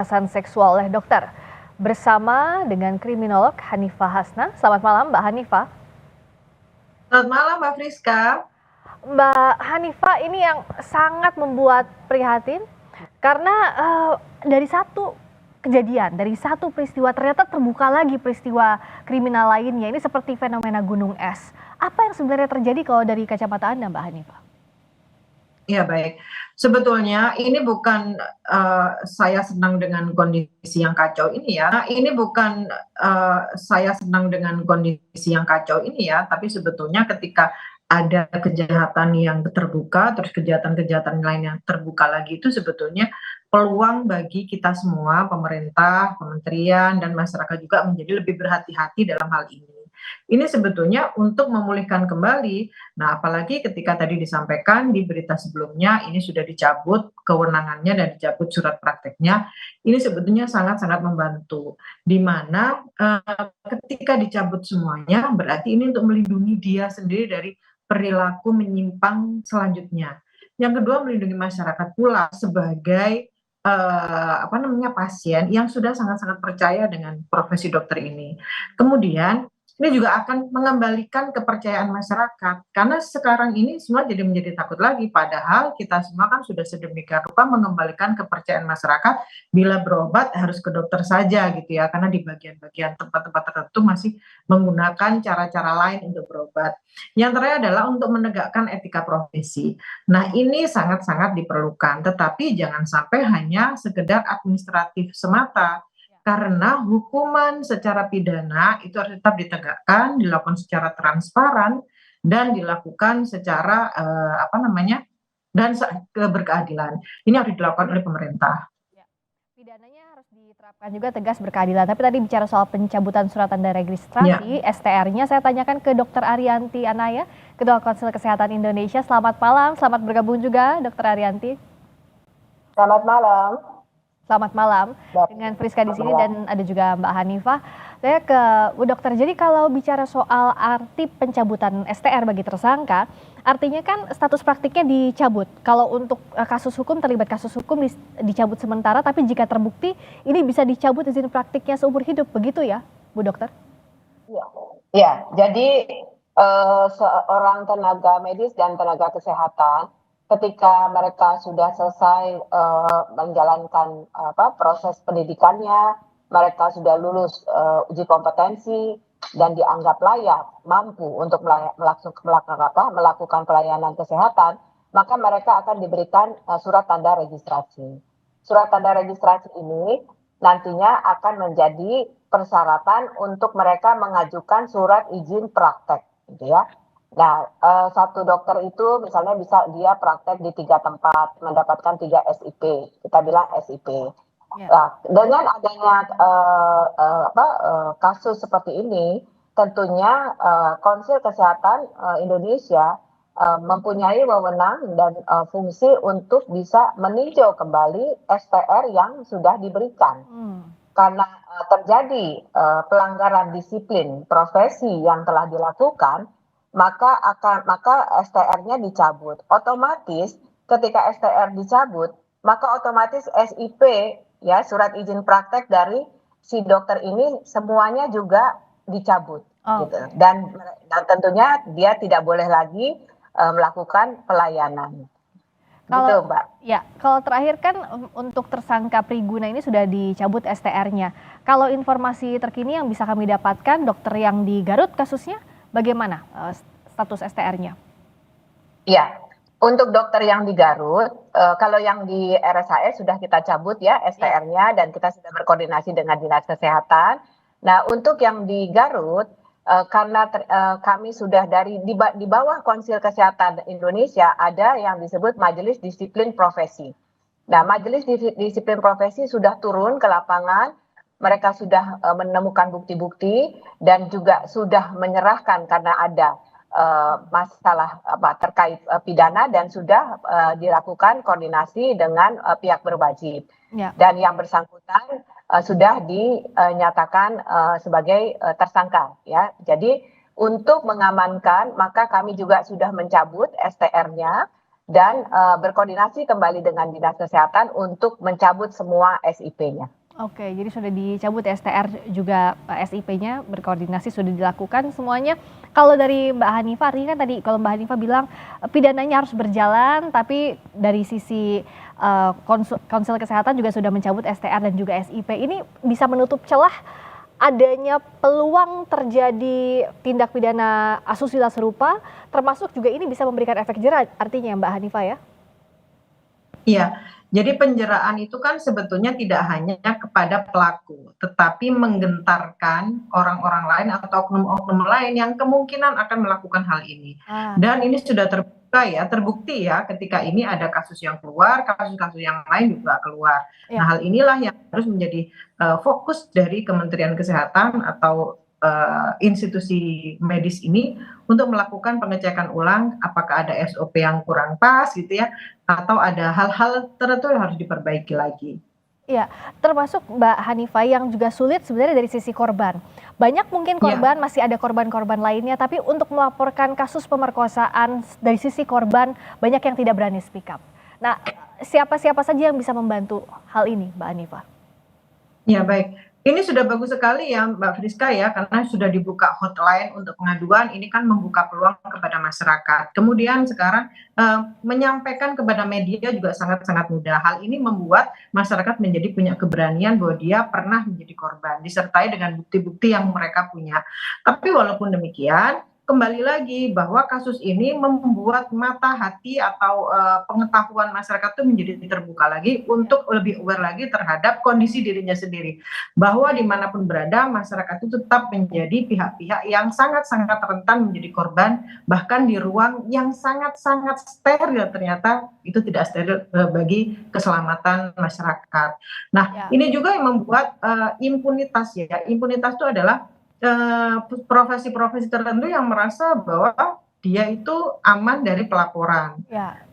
Kekerasan seksual oleh dokter bersama dengan kriminolog Hanifah Hasna. Selamat malam Mbak Hanifah. Selamat malam Mbak Friska. Mbak Hanifah, ini yang sangat membuat prihatin karena dari satu kejadian, dari satu peristiwa ternyata terbuka lagi peristiwa kriminal lainnya. Ini seperti fenomena gunung es. Apa yang sebenarnya terjadi kalau dari kacamata Anda Mbak Hanifah? Ya baik, sebetulnya ini bukan saya senang dengan kondisi yang kacau ini ya. Ini bukan saya senang dengan kondisi yang kacau ini ya, tapi sebetulnya ketika ada kejahatan yang terbuka, terus kejahatan-kejahatan lain yang terbuka lagi itu sebetulnya peluang bagi kita semua, pemerintah, kementerian, dan masyarakat juga menjadi lebih berhati-hati dalam hal ini. Ini sebetulnya untuk memulihkan kembali. Nah, apalagi ketika tadi disampaikan di berita sebelumnya ini sudah dicabut kewenangannya dan dicabut surat prakteknya, ini sebetulnya sangat-sangat membantu. Di mana ketika dicabut semuanya, berarti ini untuk melindungi dia sendiri dari perilaku menyimpang selanjutnya. Yang kedua, melindungi masyarakat pula sebagai pasien yang sudah sangat-sangat percaya dengan profesi dokter ini. Kemudian ini juga akan mengembalikan kepercayaan masyarakat karena sekarang ini semua jadi menjadi takut lagi, padahal kita semua kan sudah sedemikian rupa mengembalikan kepercayaan masyarakat bila berobat harus ke dokter saja gitu ya, karena di bagian-bagian tempat-tempat tertentu masih menggunakan cara-cara lain untuk berobat. Yang terakhir adalah untuk menegakkan etika profesi. Nah, ini sangat-sangat diperlukan, tetapi jangan sampai hanya sekedar administratif semata. Karena hukuman secara pidana itu harus tetap ditegakkan, dilakukan secara transparan, dan dilakukan secara berkeadilan. Ini harus dilakukan oleh pemerintah. Ya, pidananya harus diterapkan juga tegas berkeadilan. Tapi tadi bicara soal pencabutan surat tanda registrasi, Ya, STR-nya, saya tanyakan ke Dr. Arianti Anaya, Ketua Konsil Kesehatan Indonesia. Selamat malam, selamat bergabung juga Dr. Arianti. Selamat malam. Selamat malam dengan Friska di sini dan ada juga Mbak Hanifah. Saya ke Bu Dokter. Jadi kalau bicara soal arti pencabutan STR bagi tersangka, artinya kan status praktiknya dicabut. Kalau untuk kasus hukum, terlibat kasus hukum dicabut sementara, tapi jika terbukti ini bisa dicabut izin praktiknya seumur hidup, begitu ya Bu Dokter? Ya, jadi seorang tenaga medis dan tenaga kesehatan ketika mereka sudah selesai menjalankan proses pendidikannya, mereka sudah lulus uji kompetensi dan dianggap layak, mampu untuk melakukan pelayanan kesehatan, maka mereka akan diberikan surat tanda registrasi. Surat tanda registrasi ini nantinya akan menjadi persyaratan untuk mereka mengajukan surat izin praktek, gitu ya. Nah, satu dokter itu misalnya bisa dia praktek di 3 tempat, mendapatkan 3 SIP, kita bilang SIP. Nah, dengan adanya kasus seperti ini, tentunya Konsil Kesehatan Indonesia mempunyai wewenang dan fungsi untuk bisa meninjau kembali STR yang sudah diberikan. Karena terjadi pelanggaran disiplin profesi yang telah dilakukan, maka STR-nya dicabut. Otomatis ketika STR dicabut, maka otomatis SIP, ya, surat izin praktek dari si dokter ini semuanya juga dicabut, gitu. Dan tentunya dia tidak boleh lagi melakukan pelayanan. Gitu, Mbak. Ya, kalau terakhir kan untuk tersangka Priguna ini sudah dicabut STR-nya. Kalau informasi terkini yang bisa kami dapatkan, dokter yang di Garut kasusnya bagaimana status STR-nya? Ya, untuk dokter yang di Garut, kalau yang di RSHS sudah kita cabut ya STR-nya dan kita sudah berkoordinasi dengan Dinas Kesehatan. Nah, untuk yang di Garut, karena kami sudah di bawah Konsil Kesehatan Indonesia ada yang disebut Majelis Disiplin Profesi. Nah, Majelis Disiplin Profesi sudah turun ke lapangan, mereka sudah menemukan bukti-bukti dan juga sudah menyerahkan karena ada masalah terkait pidana dan sudah dilakukan koordinasi dengan pihak berwajib. Dan yang bersangkutan sudah dinyatakan sebagai tersangka, ya. Jadi untuk mengamankan maka kami juga sudah mencabut STR-nya dan berkoordinasi kembali dengan Dinas Kesehatan untuk mencabut semua SIP-nya. Oke, jadi sudah dicabut STR juga, SIP-nya berkoordinasi sudah dilakukan semuanya. Kalau dari Mbak Hanifah, artinya kan tadi kalau Mbak Hanifah bilang pidananya harus berjalan, tapi dari sisi Konsul Kesehatan juga sudah mencabut STR dan juga SIP. Ini bisa menutup celah adanya peluang terjadi tindak pidana asusila serupa, termasuk juga ini bisa memberikan efek jera artinya Mbak Hanifah ya? Iya, jadi penjeraan itu kan sebetulnya tidak hanya kepada pelaku, tetapi menggentarkan orang-orang lain atau oknum-oknum lain yang kemungkinan akan melakukan hal ini. Ah, Dan ini sudah terbuka ya, terbukti ya ketika ini ada kasus yang keluar, kasus-kasus yang lain juga keluar. ya. Nah, hal inilah yang harus menjadi fokus dari Kementerian Kesehatan atau institusi medis ini untuk melakukan pengecekan ulang apakah ada SOP yang kurang pas gitu ya, atau ada hal-hal tertentu yang harus diperbaiki lagi. Iya, termasuk Mbak Hanifah yang juga sulit sebenarnya dari sisi korban. Banyak mungkin korban, masih ada korban-korban lainnya, tapi untuk melaporkan kasus pemerkosaan dari sisi korban banyak yang tidak berani speak up. Nah, siapa-siapa saja yang bisa membantu hal ini, Mbak Hanifah? Ya, baik. Ini sudah bagus sekali ya Mbak Friska ya, karena sudah dibuka hotline untuk pengaduan, ini kan membuka peluang kepada masyarakat. Kemudian sekarang menyampaikan kepada media juga sangat-sangat mudah. Hal ini membuat masyarakat menjadi punya keberanian bahwa dia pernah menjadi korban, disertai dengan bukti-bukti yang mereka punya. Tapi walaupun demikian, kembali lagi bahwa kasus ini membuat mata hati atau pengetahuan masyarakat itu menjadi terbuka lagi untuk lebih aware lagi terhadap kondisi dirinya sendiri, bahwa dimanapun berada masyarakat itu tetap menjadi pihak-pihak yang sangat-sangat rentan menjadi korban, bahkan di ruang yang sangat-sangat steril ternyata itu tidak steril bagi keselamatan masyarakat. Nah, ini juga yang membuat impunitas ya, impunitas itu adalah profesi-profesi tertentu yang merasa bahwa dia itu aman dari pelaporan. Ya.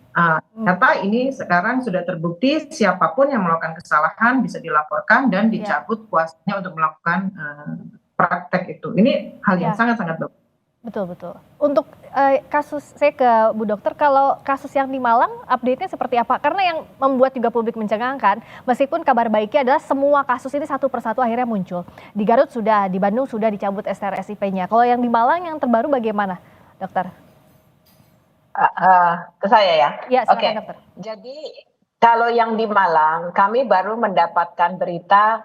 Ternyata ini sekarang sudah terbukti siapapun yang melakukan kesalahan bisa dilaporkan dan dicabut kuasanya untuk melakukan praktek itu. Ini hal yang sangat-sangat bagus. Betul. Untuk kasus, saya ke Bu Dokter, kalau kasus yang di Malang update-nya seperti apa? Karena yang membuat juga publik mencengangkan, meskipun kabar baiknya adalah semua kasus ini satu persatu akhirnya muncul. Di Garut sudah, di Bandung sudah dicabut STR SIP-nya. Kalau yang di Malang yang terbaru bagaimana, Dokter? Ke saya ya? Ya, silakan Dokter. Jadi kalau yang di Malang, kami baru mendapatkan berita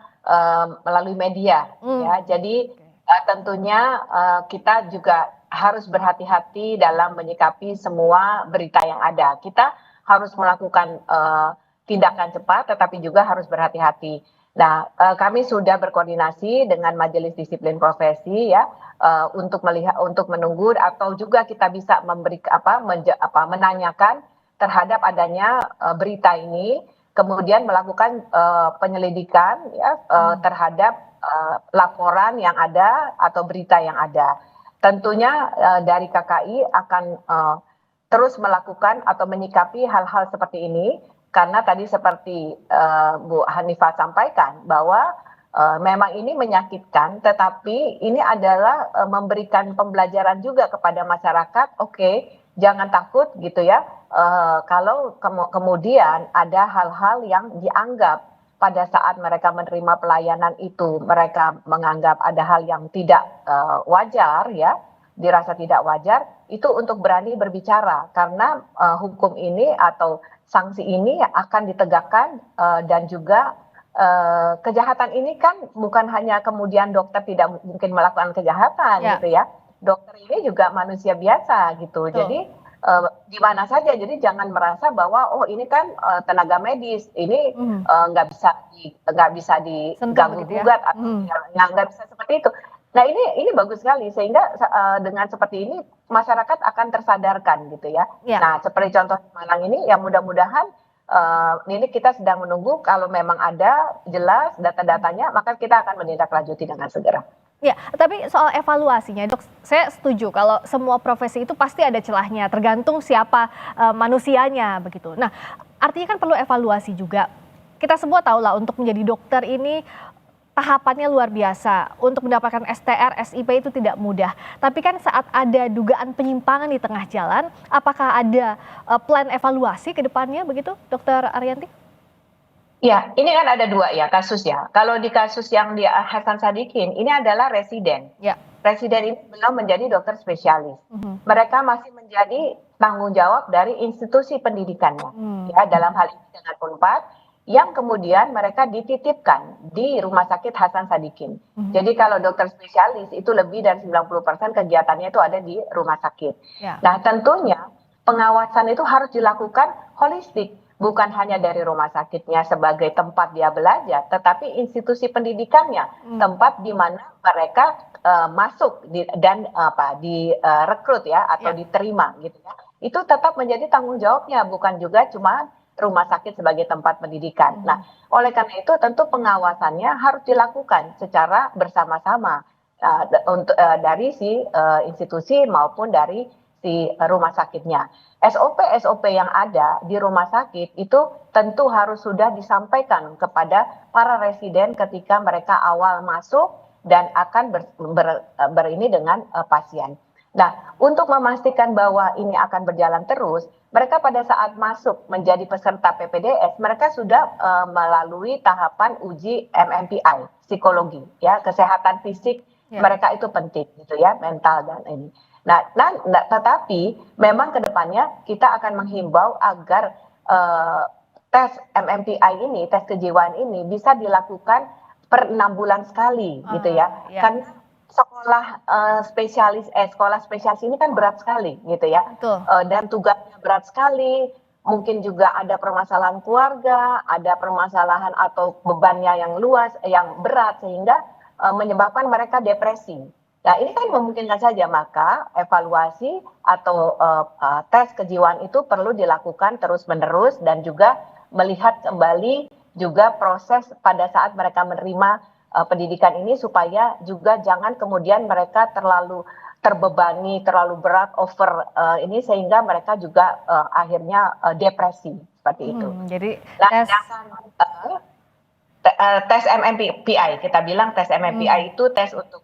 melalui media. Ya, jadi tentunya kita juga harus berhati-hati dalam menyikapi semua berita yang ada. Kita harus melakukan tindakan cepat, tetapi juga harus berhati-hati. Nah, kami sudah berkoordinasi dengan Majelis Disiplin Profesi ya untuk melihat, untuk menunggu atau juga kita bisa memberi menanyakan terhadap adanya berita ini, kemudian melakukan penyelidikan ya terhadap laporan yang ada atau berita yang ada. Tentunya dari KKI akan terus melakukan atau menyikapi hal-hal seperti ini, karena tadi seperti Bu Hanifah sampaikan bahwa memang ini menyakitkan, tetapi ini adalah memberikan pembelajaran juga kepada masyarakat. Oke, jangan takut gitu ya, kalau kemudian ada hal-hal yang dianggap pada saat mereka menerima pelayanan itu, mereka menganggap ada hal yang tidak wajar ya, dirasa tidak wajar, itu untuk berani berbicara, karena hukum ini atau sanksi ini akan ditegakkan dan juga kejahatan ini kan bukan hanya kemudian dokter tidak mungkin melakukan kejahatan gitu ya, dokter ini juga manusia biasa gitu. Jadi di mana saja, jadi jangan merasa bahwa oh ini kan tenaga medis, ini nggak bisa diganggu gugat atau nggak bisa seperti itu. Nah ini bagus sekali, sehingga dengan seperti ini masyarakat akan tersadarkan gitu ya. Nah seperti contoh Malang ini, yang mudah-mudahan ini kita sedang menunggu, kalau memang ada jelas data-datanya maka kita akan menindaklanjuti dengan segera. Ya, tapi soal evaluasinya, Dok, saya setuju kalau semua profesi itu pasti ada celahnya, tergantung siapa manusianya begitu. Nah, artinya kan perlu evaluasi juga. Kita semua tahu lah untuk menjadi dokter ini tahapannya luar biasa. Untuk mendapatkan STR, SIP itu tidak mudah. Tapi kan saat ada dugaan penyimpangan di tengah jalan, apakah ada plan evaluasi ke depannya begitu, Dokter Ariyanti? Ya, ini kan ada dua ya kasus ya. Kalau di kasus yang di Hasan Sadikin, ini adalah residen. Ya. Residen ini belum menjadi dokter spesialis. Mereka masih menjadi tanggung jawab dari institusi pendidikannya. Ya, dalam hal ini dengan Unpad, yang kemudian mereka dititipkan di Rumah Sakit Hasan Sadikin. Jadi kalau dokter spesialis itu lebih dari 90% kegiatannya itu ada di rumah sakit. Ya. Nah, tentunya pengawasan itu harus dilakukan holistik. Bukan hanya dari rumah sakitnya sebagai tempat dia belajar, tetapi institusi pendidikannya, tempat di mana mereka masuk dan direkrut ya atau diterima gitu ya. Itu tetap menjadi tanggung jawabnya, bukan juga cuma rumah sakit sebagai tempat pendidikan. Nah, oleh karena itu tentu pengawasannya harus dilakukan secara bersama-sama dari si institusi maupun dari si rumah sakitnya. SOP yang ada di rumah sakit itu tentu harus sudah disampaikan kepada para residen ketika mereka awal masuk dan akan berini dengan pasien. Nah, untuk memastikan bahwa ini akan berjalan terus, mereka pada saat masuk menjadi peserta PPDS, mereka sudah melalui tahapan uji MMPI, psikologi, ya, kesehatan fisik mereka itu penting, gitu ya, mental dan ini. Nah, tetapi memang kedepannya kita akan menghimbau agar tes MMPI ini, tes kejiwaan ini bisa dilakukan per 6 bulan sekali, gitu ya, karena sekolah spesialis ini kan berat sekali gitu ya. Dan tugasnya berat sekali, mungkin juga ada permasalahan keluarga, ada permasalahan atau bebannya yang luas, yang berat sehingga menyebabkan mereka depresi. Nah, ini kan memungkinkan saja, maka evaluasi atau tes kejiwaan itu perlu dilakukan terus-menerus dan juga melihat kembali juga proses pada saat mereka menerima pendidikan ini supaya juga jangan kemudian mereka terlalu terbebani, terlalu berat over ini sehingga mereka juga akhirnya depresi seperti itu. Jadi tes MMPI, kita bilang tes MMPI itu tes untuk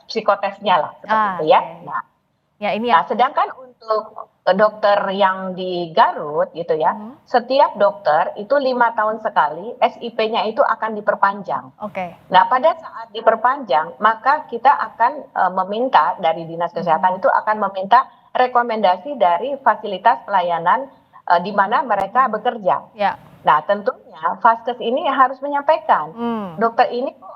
psikotesnya lah seperti itu ya. Nah, sedangkan untuk dokter yang di Garut gitu ya, setiap dokter itu 5 tahun sekali SIP-nya itu akan diperpanjang. Nah, pada saat diperpanjang maka kita akan meminta dari Dinas Kesehatan itu akan meminta rekomendasi dari fasilitas pelayanan di mana mereka bekerja. Nah, tentunya Vaskes ini harus menyampaikan dokter ini kok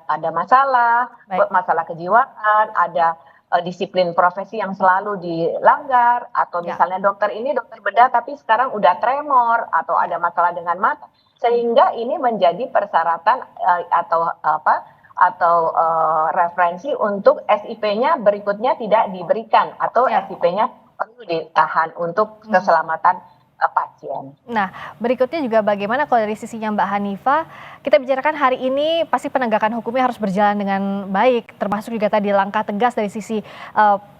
ada masalah kejiwaan, ada disiplin profesi yang selalu dilanggar, atau misalnya dokter ini dokter bedah tapi sekarang udah tremor atau ada masalah dengan mata, sehingga ini menjadi persyaratan atau referensi untuk SIP-nya berikutnya tidak diberikan atau SIP-nya perlu ditahan untuk keselamatan pasien. Nah, berikutnya juga bagaimana kalau dari sisinya Mbak Hanifah, kita bicarakan hari ini pasti penegakan hukumnya harus berjalan dengan baik, termasuk juga tadi langkah tegas dari sisi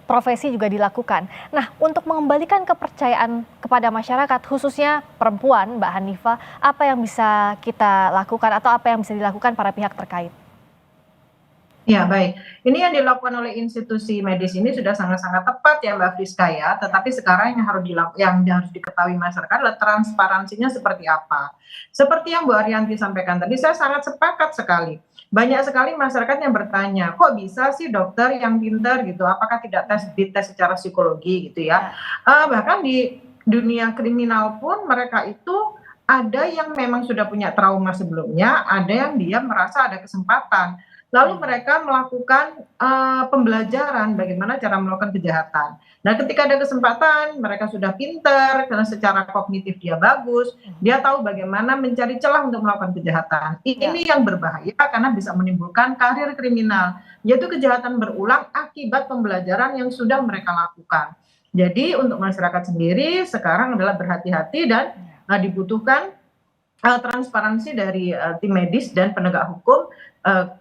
profesi juga dilakukan. Nah, untuk mengembalikan kepercayaan kepada masyarakat, khususnya perempuan, Mbak Hanifah, apa yang bisa kita lakukan atau apa yang bisa dilakukan para pihak terkait? Ya, baik. Ini yang dilakukan oleh institusi medis ini sudah sangat-sangat tepat ya Mbak Friska ya. Tetapi sekarang yang harus diketahui masyarakat adalah transparansinya seperti apa. Seperti yang Bu Ariyanti sampaikan tadi, saya sangat sepakat sekali. Banyak sekali masyarakat yang bertanya, kok bisa sih dokter yang pintar gitu, apakah tidak dites secara psikologi gitu ya. Bahkan di dunia kriminal pun mereka itu ada yang memang sudah punya trauma sebelumnya, ada yang dia merasa ada kesempatan. Lalu mereka melakukan pembelajaran bagaimana cara melakukan kejahatan. Nah, ketika ada kesempatan, mereka sudah pintar, karena secara kognitif dia bagus, dia tahu bagaimana mencari celah untuk melakukan kejahatan. Ini yang berbahaya karena bisa menimbulkan karir kriminal, yaitu kejahatan berulang akibat pembelajaran yang sudah mereka lakukan. Jadi untuk masyarakat sendiri sekarang adalah berhati-hati dan dibutuhkan transparansi dari tim medis dan penegak hukum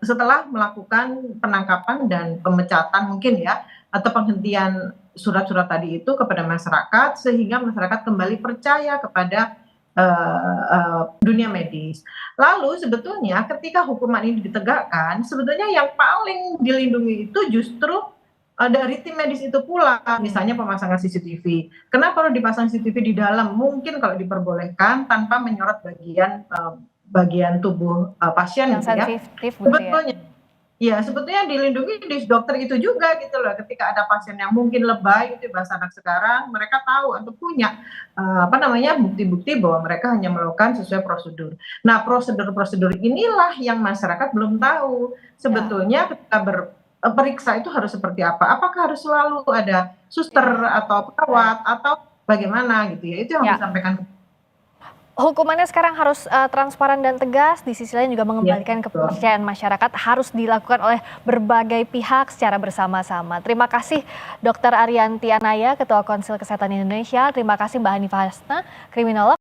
setelah melakukan penangkapan dan pemecatan mungkin ya, atau penghentian surat-surat tadi itu kepada masyarakat, sehingga masyarakat kembali percaya kepada dunia medis. Lalu sebetulnya ketika hukuman ini ditegakkan, sebetulnya yang paling dilindungi itu justru dari tim medis itu pula, misalnya pemasangan CCTV. Kenapa perlu dipasang CCTV di dalam? Mungkin kalau diperbolehkan tanpa menyorot bagian tubuh pasien yang gitu ya. sensitif gitu ya. Sebetulnya, ya sebetulnya dilindungi di dokter itu juga gitu loh. Ketika ada pasien yang mungkin lebay itu bahasa anak sekarang, mereka tahu atau punya bukti-bukti bahwa mereka hanya melakukan sesuai prosedur. Nah, prosedur-prosedur inilah yang masyarakat belum tahu. Sebetulnya ketika periksa itu harus seperti apa? Apakah harus selalu ada suster atau perawat atau bagaimana gitu ya? Itu yang harus disampaikan. Hukumannya sekarang harus transparan dan tegas, di sisi lain juga mengembalikan kepercayaan masyarakat harus dilakukan oleh berbagai pihak secara bersama-sama. Terima kasih Dr. Ariyanti Anaya, Ketua Konsil Kesehatan Indonesia. Terima kasih Mbak Hanifah Hasna, kriminolog.